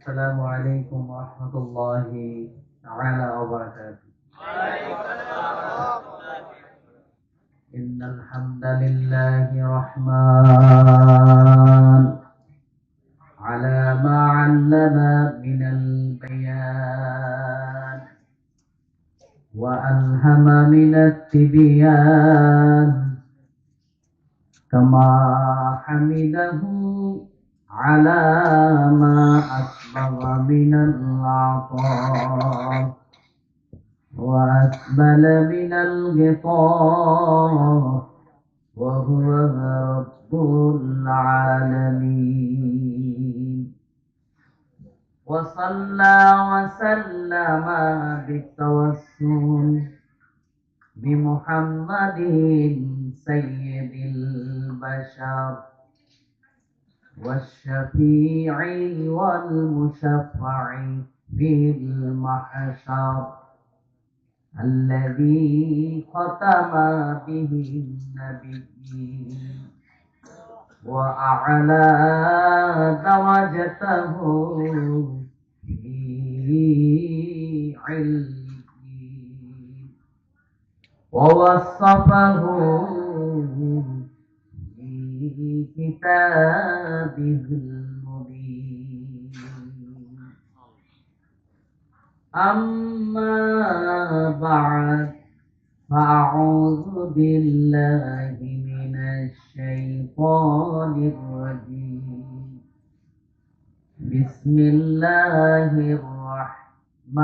السلام عليكم ورحمة الله تعالى وبركاته. إن الحمد لله رحمن على ما علم من البيان وألهم من التبيان كما حمده على ما أسبغ من العطاء وأكمل من الغطاء وهو رب العالمين وصلى وسلم بالتوسل بمحمد سيد البشر والشفيع والمشفع في المحشر الذي ختم به النبيين وأعلى درجته في علمه ووصفه في كتابه المبين أما بعد فأعوذ بالله من الشيطان الرجيم بسم الله الرحمن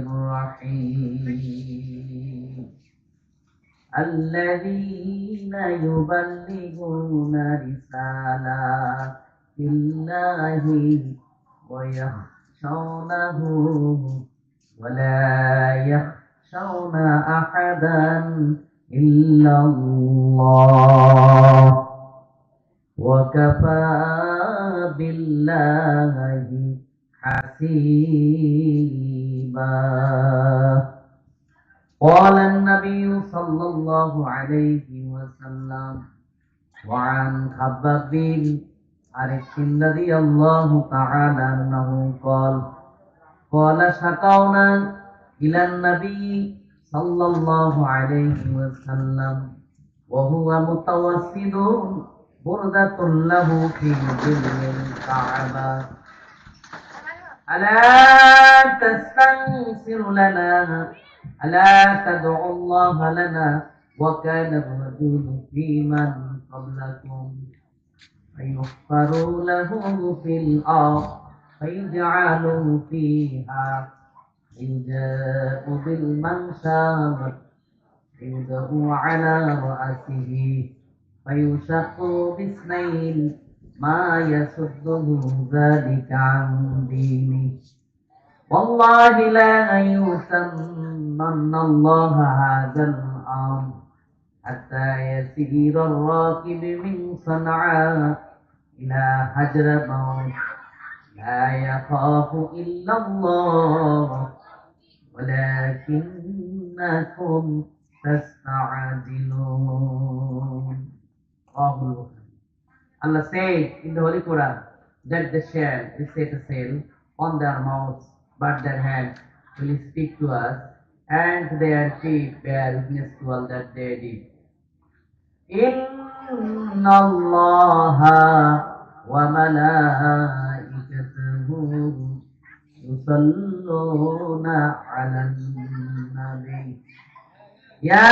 الرحيم الذين يبلغون رسالات الله ويخشونه ولا يخشون أحدا إلا الله وكفى بالله حسيبا قال النبي صلى الله عليه وسلم وعن خباب بن عريش رضي الله تعالى عنه قال شكونا إلى النبي صلى الله عليه وسلم وهو متوسد بردة له في ظل الكعبة ألا تستنصر لنا ألا تدعو الله لنا وكان الرجل في من قبلكم فيحفر له في الأرض فيجعل فيها يجاء بالمنشار يدعو على رأسه فيشق باثنين ما يصده ذلك عن دينه والله لا يسمن الله هذا الأمر حتى يسير الراكب من صنعاء إلى حجر موت لا يخاف إلا الله ولكنكم تستعجلون. Allah said in the Holy Quran that the shell is set a sail on their mouths, but their hands will speak to us, and their feet bear witness to all that they did. Inna Allaha wa malaikatahu yusalluna ala nabi ya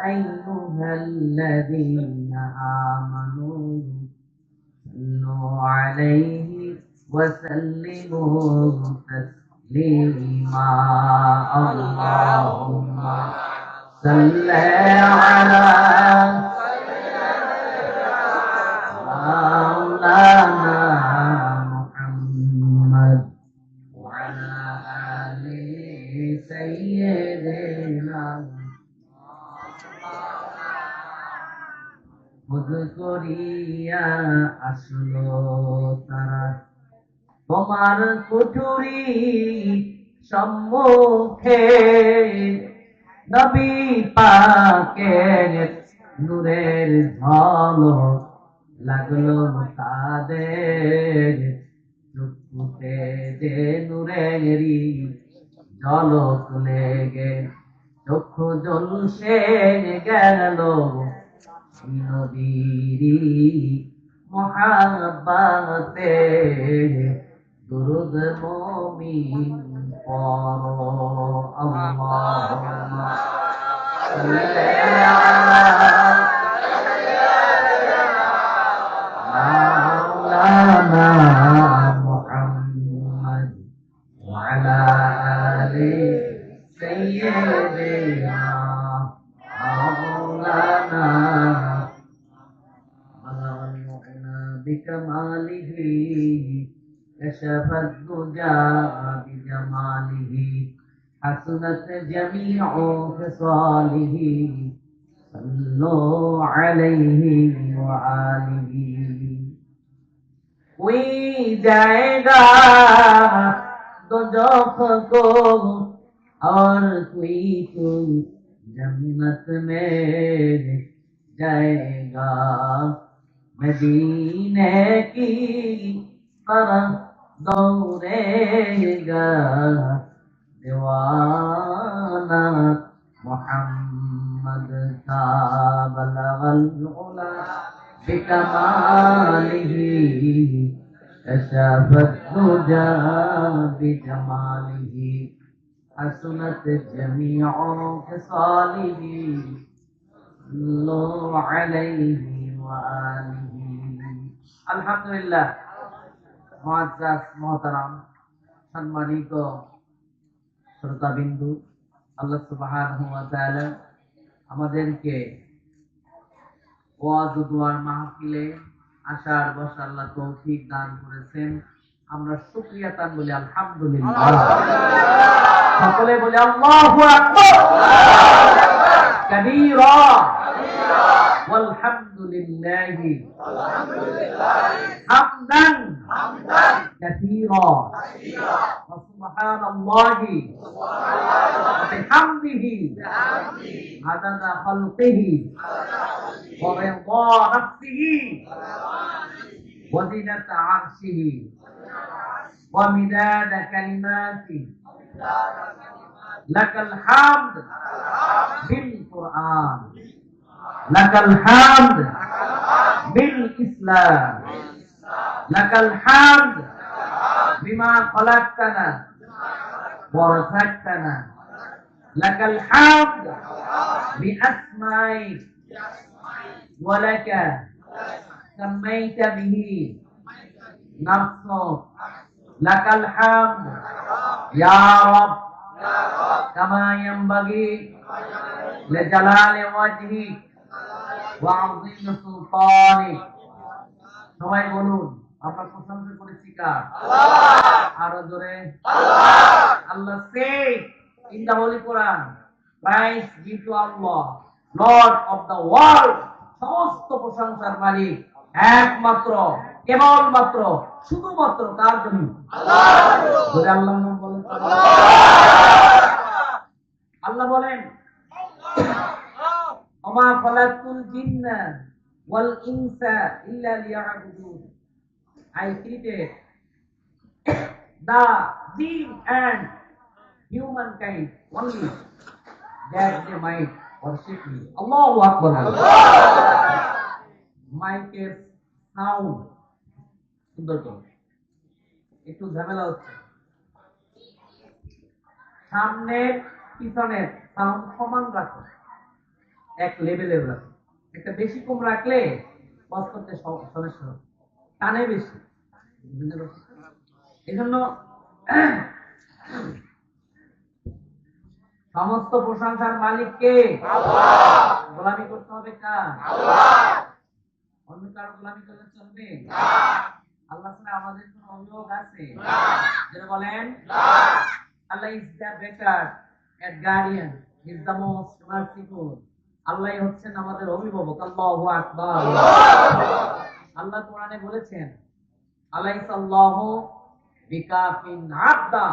ayyuhalladhina amanu sallu alayhi wa sallimu taslima Allahumma salli ala maulana Muhammad wa ala ali sayyidina খুদ করিয়া আসলো তারা তোমার কুঠুরি সম্মুখে নবী পাকের নূরের ঝলক লাগলো তাদের চক্ষুতে যে নূরেরি ঝলক লেগে চক্ষু জ্বলসে গেল নবীরি মহাব্বতে দুরুদ মুমিন পড়ো আল্লাহুম্মা সাল্লি আলা মুহাম্মদ ওয়া আলা আলি সাইয়্যিদিনা মাওলানা بكماله كشف الدجى بجماله حسنت جميع خصاله صلوا عليه وآله कोई जाएगा दोजख को और कोई तो जन्नत में जाएगा मदीने की तरफ दौड़ेगा दीवाना मोहम्मद का बलगल उला बिकमालिही कशफत दुजा बिजमालिही हसनत जमीउ खसालिही सल्लल्लाहु अलैहि আলহামদুলিল্লাহ। মুআজ্জাজ মুহতারাম সম্মানিত শ্রোতাবিন্দু, আল্লাহ সুবহানাহু ওয়া তাআলা আমাদেরকে ওয়াজ ও দুআর মাহফিলে আসার বসার আল্লাহ তৌফিক দান করেছেন। আমরা শুকরিয়া তান বলি আলহামদুলিল্লাহ। সকলে বলি আল্লাহু আকবার কাবীরা والحمد لله حمدا كثيرا وسبحان الله وبحمده عدد خلقه ورضا نفسه وزنة عرشه ومداد كلماته لك الحمد بالقرآن لك الحمد بالإسلام لك الحمد بما خلقتنا ورزقتنا لك الحمد بأسمائك ولك سميت به نفسك لك الحمد يا رب كما ينبغي لجلال وجهك وعظيم سلطانك। সবাই বলুন আমরা প্রশংসা করেছি কার? আল্লাহ। আরো জোরে আল্লাহ। আল্লাহ said in the Holy Quran, praise be to Allah, Lord of the world, সমস্ত প্রশংসার মালিক একমাত্র কেবলমাত্র শুধুমাত্র কার জন্য? আল্লাহ। জোরে আল্লাহর নাম বলেন। আল্লাহ বলেন ওমা খালাকুল জিন্না ওয়াল ইনসা ইল্লা লিয়াবুদুন, I created the jinn and humankind only that they might worship me. Allahu Akbar. মাইকের সাউন্ড সুন্দর করে একটু ঝামেলা হচ্ছে, সামনের পিছনের সাউন্ড সমান রাখো, এক লেভেলের রাখো। একটা বেশি কম রাখলে বস করতে সমস্যা হবে, টানে বেশি। এই জন্য সমস্ত প্রশংসার মালিক কে? আল্লাহ। গোলামি করতে হবে কার? আল্লাহ। অন্য কারো গোলামি করলে চলবে না। আল্লাহ ছাড়া আমাদের কোনো অভিভাবক আছে? না। যারা বলেন না। Allah is the better at guardian, is the most merciful. Allah হচ্ছেন আমাদের অভিভাবক। আল্লাহু আকবার। আল্লাহ কোরআনে বলেছেন আলাইসাল্লাহু বিকাফিন আবদা,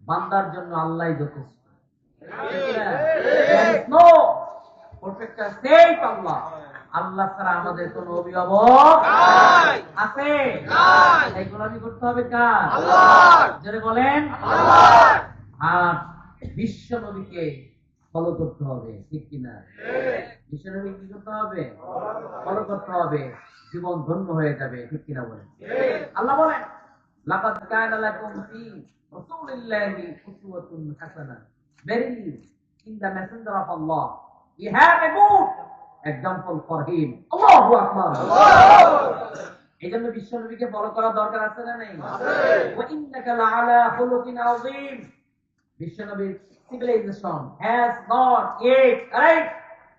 বান্দার জন্য আল্লাহই যথেষ্ট। There is no protector save Allah. আল্লাহ ছাড়া আমাদের কোনো অভিভাবক আছে? এই গোলামি করতে হবে কার? যারা বলেন আর বিশ্ব নবীকে ফলো করতে হবে, ঠিক কিনা? বিশ্ব নবী কি করতে হবে? ফলো করতে হবে, জীবন ধন্য হয়ে যাবে, ঠিক কিনা বলেন? আল্লাহ বলেন লাকাদ কানা লাকুম ফি রাসূলিল্লাহি উসওয়াতুন হাসানাহ, verily in the messenger of Allah you have a good example for him. আল্লাহু আকবার। এইজন্য বিশ্ব নবীকে ফলো করা দরকার আছে না নেই? ওয়া ইন্নাকা লাআলা খুলুকিন আযীম। বিশ্ব নবীর civilization has not yet arrived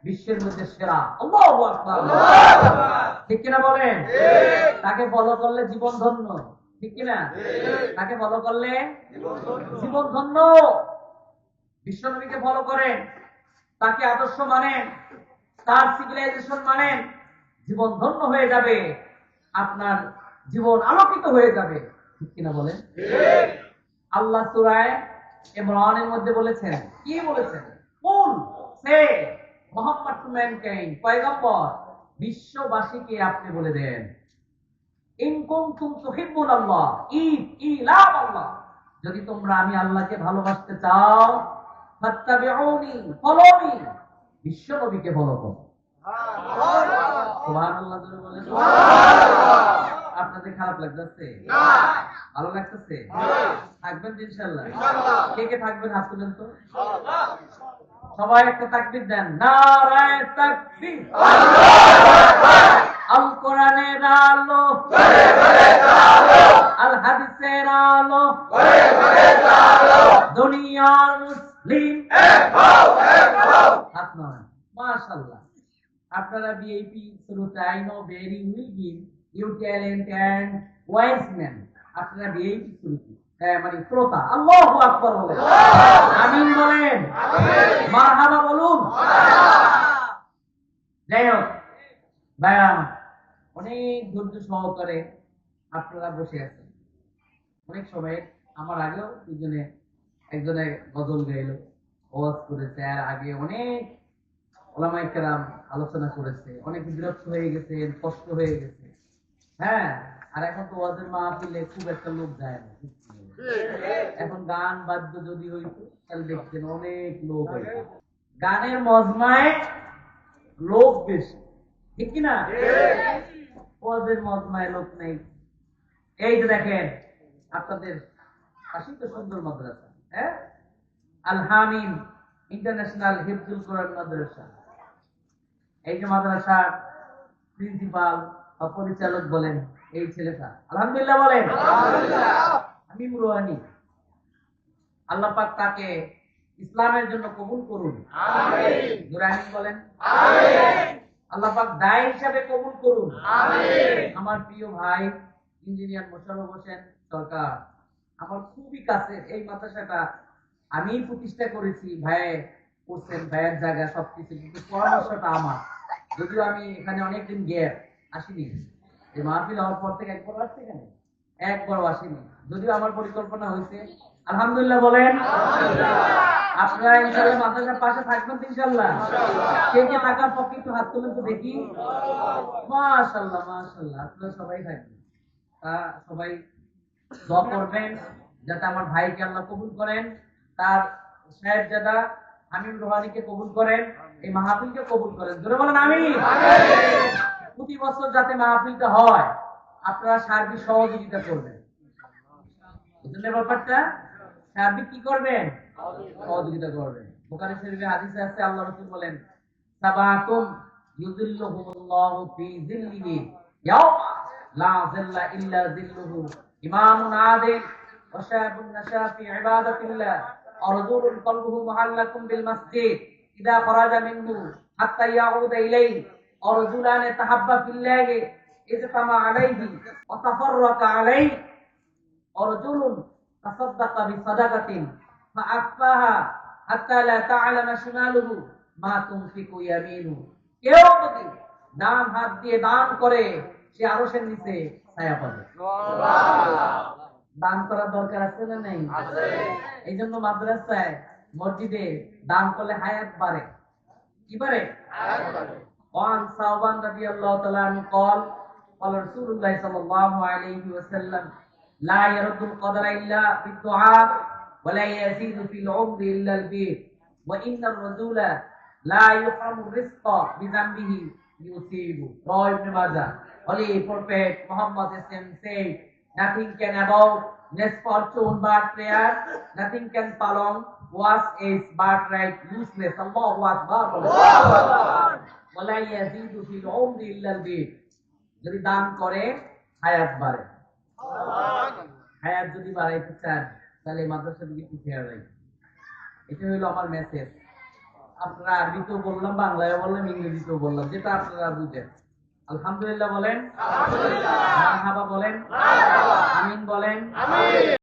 বিশ্বের মধ্যে সেরা। আল্লাহু আকবার, ঠিক কিনা বলেন? তাকে ফলো করলে জীবন ধন্য, ঠিক কিনা? তাকে ফলো করলে জীবন ধন্য। বিশ্ব নবীকে ফলো করেন, তাকে আদর্শ মানেন, তার সিভিলাইজেশন মানেন, জীবন ধন্য হয়ে যাবে, আপনার জীবন আলোকিত হয়ে যাবে, ঠিক কিনা বলেন? আল্লাহ সূরা ইমরানের মধ্যে বলেছেন, কি বলেছেন? কুল সে মুহাম্মদ টু ম্যানকাইন্ড, পয়গম্বর বিশ্ববাসীকে আপনি বলে দেন, ইন কুনতুম তুহিব্বুনাল্লাহ, ই লাভ আল্লাহ, যদি তোমরা আমি আল্লাহকে ভালোবাসতে চাও, ফাত্তাবিউনি, ফলো মি, বিশ্ব নবীকে ফলো করো। সুবহানাল্লাহ, জোরে বলেন সুবহানাল্লাহ। আপনাদের খারাপ লাগতেছে? না। ভালো লাগতেছে? থাকবেন ইনশাআল্লাহ? কে কে থাকবেন হাত তুলেন তো। সবাই একটা তাকবীর দেন, নারায়ে তাকবীর, আল কোরআনের আলো, আল হাদিসের আলো, দুনিয়ার মুসলিম হাত নয়। মাশাআল্লাহ, আপনারা ভিআইপি শ্রোতা, I know very will give you talent and wise man, আপনারা ভিআইপি শ্রোতা, মানে শ্রোতা। আল্লাহু আকবার বলেন, আমিন বলেন, মারহাবা বলুন। যাই হোক ভাইয়া, অনেক ধৈর্য সহকারে আপনারা বসে আছেন। অনেক সময় আমার আগেও একজনে গজল গাইল, ওয়াজ করেছে, আর আগে অনেক ওলামায়ে কেরাম আলোচনা করেছে, অনেক বিরক্ত হয়ে গেছে, কষ্ট হয়ে গেছে। হ্যাঁ, আর এখন তো ওয়াজের মাহফিলে খুব একটা লোক যায় না। এখন গান বাদ্য যদি হইতো তাহলে দেখতেন অনেক লোক হইতো। গানের মজমায় লোক বেশি, ঠিক কিনা? ওয়াজের মজমায় লোক নেই। এই যে দেখেন আপনাদের পাশেই তো সুন্দর মাদ্রাসা, হ্যাঁ, আল হামিম ইন্টারন্যাশনাল হিফজুল কোরআন মাদ্রাসা। এই যে মাদ্রাসার প্রিন্সিপাল বা পরিচালক বলেন এই ছেলেটা, আলহামদুলিল্লাহ বলেন, হামিম রুহানি, আল্লাহ পাক তাকে ইসলামের জন্য কবুল করুন, আমিন। আমিন বলেন, আমিন। আল্লাহ পাক দায়ী হিসাবে কবুল করুন, আমিন। আমার প্রিয় ভাই ইঞ্জিনিয়ার মোশাররফ হোসেন সরকার, আমার খুবই কাছের, এই মাদ্রাসাটা আমি প্রতিষ্ঠা করেছি, ভাই করছেন, ভাইয়ের জায়গা সবকিছু, কিন্তু পরামর্শটা আমার, যদিও আমি এখানে অনেকদিন গ্যাপ আসিনি, এই মাহফিল হওয়ার পর থেকে একবার আসছি, এখানে একবারও আসিনি, যদিও আমার পরিকল্পনা হয়েছে। আলহামদুলিল্লাহ বলেন, আপনারা ইনশাআল্লাহ মাদ্রাসার পাশে থাকবেন ইনশাআল্লাহ। কে কে থাকার পক্ষে একটু হাত তুলেন তো দেখি। মাশাআল্লাহ মাশাআল্লাহ, আপনারা সবাই থাকবেন। সবাই দোয়া করবেন যাতে আমার ভাইকে আল্লাহ কবুল করেন, তার সাহেবজাদা হামিম রুহানিকে কবুল করেন, এই মাহফিলকে কবুল করেন, জোরে বলেন আমিন। প্রতি বছর যাতে মাহফিলটা হয়, আপনারা সার্বিক সহযোগিতা করবেন, বুঝলেন ব্যাপারটা? সার্বিক কি করবেন? সহযোগিতা করবেন। বুখারী শরীফে হাদিসে আছে, আল্লাহ রাসূল বলেন, সাবাতুন ইউযিল্লুহুমুল্লাহু ফি যিল্লিহি ইয়াওমা লা যিল্লা ইল্লা যিল্লুহু, ইমামুন আদিল ওয়া শাবুন নাশা ফি ইবাদাতিল্লাহ ওয়া রাজুলুন কলবুহু মুআল্লাকুন বিল মাসজিদ ইদা খারাজা মিনহু হাত্তা ইয়াউদা ইলাইহি ওয়া রাজুলান তাহাব্বা ফিল্লাহি ইজতামা আলাইহি ওয়া তাফাররাকা আলাইহি ওয়া রাজুলুন তাসাদদাকা বিসাদাকাতিন ফাআফাহা হাত্তা লা তা'লামা শিমালুহু মা তুনফিকু ইয়ামিনুহু, কেউ যদি ডান হাত দিয়ে দান করে সে আরশের নিচে ছায়া পাবে। সুবহানাল্লাহ। দান করার দরকার আছে না নেই? আছে। এইজন্য মাদ্রাসায় মসজিদে দান করলে হায়াত বাড়ে। কি বাড়ে? হায়াত বাড়ে। وعن ثوبان رضي الله تعالى عنه قال رسول الله صلى الله عليه وسلم لا يرد القدر إلا بالدعاء ولا يزيد في العمر إلا البيت وإن الرجل لا يحرم الرزق بذنبه يصيبه. رواه Ibn Majah. Holy Prophet Muhammad said, nothing can about misfortune but prayer, nothing can prolong was is but right useless. Allahu Akbar. ওয়ালা ইয়াজিদু ফিল উমরি ইল্লাল বির। যদি দান করে হায়াত বাড়ে। হায়াত যদি বাড়াইতে চান তাহলে মাদ্রাসা দিকে পিছিয়ে যাই। এটা হলো আমার মেসেজ। আপনারা আরবিতেও বললাম, বাংলায় বললাম, ইংরেজিতেও বললাম, যেটা আপনারা বুঝেন। আলহামদুলিল্লাহ বলেন, আলহামদুলিল্লাহ। মারহাবা বলেন, মারহাবা। আমিন বলেন, আমিন।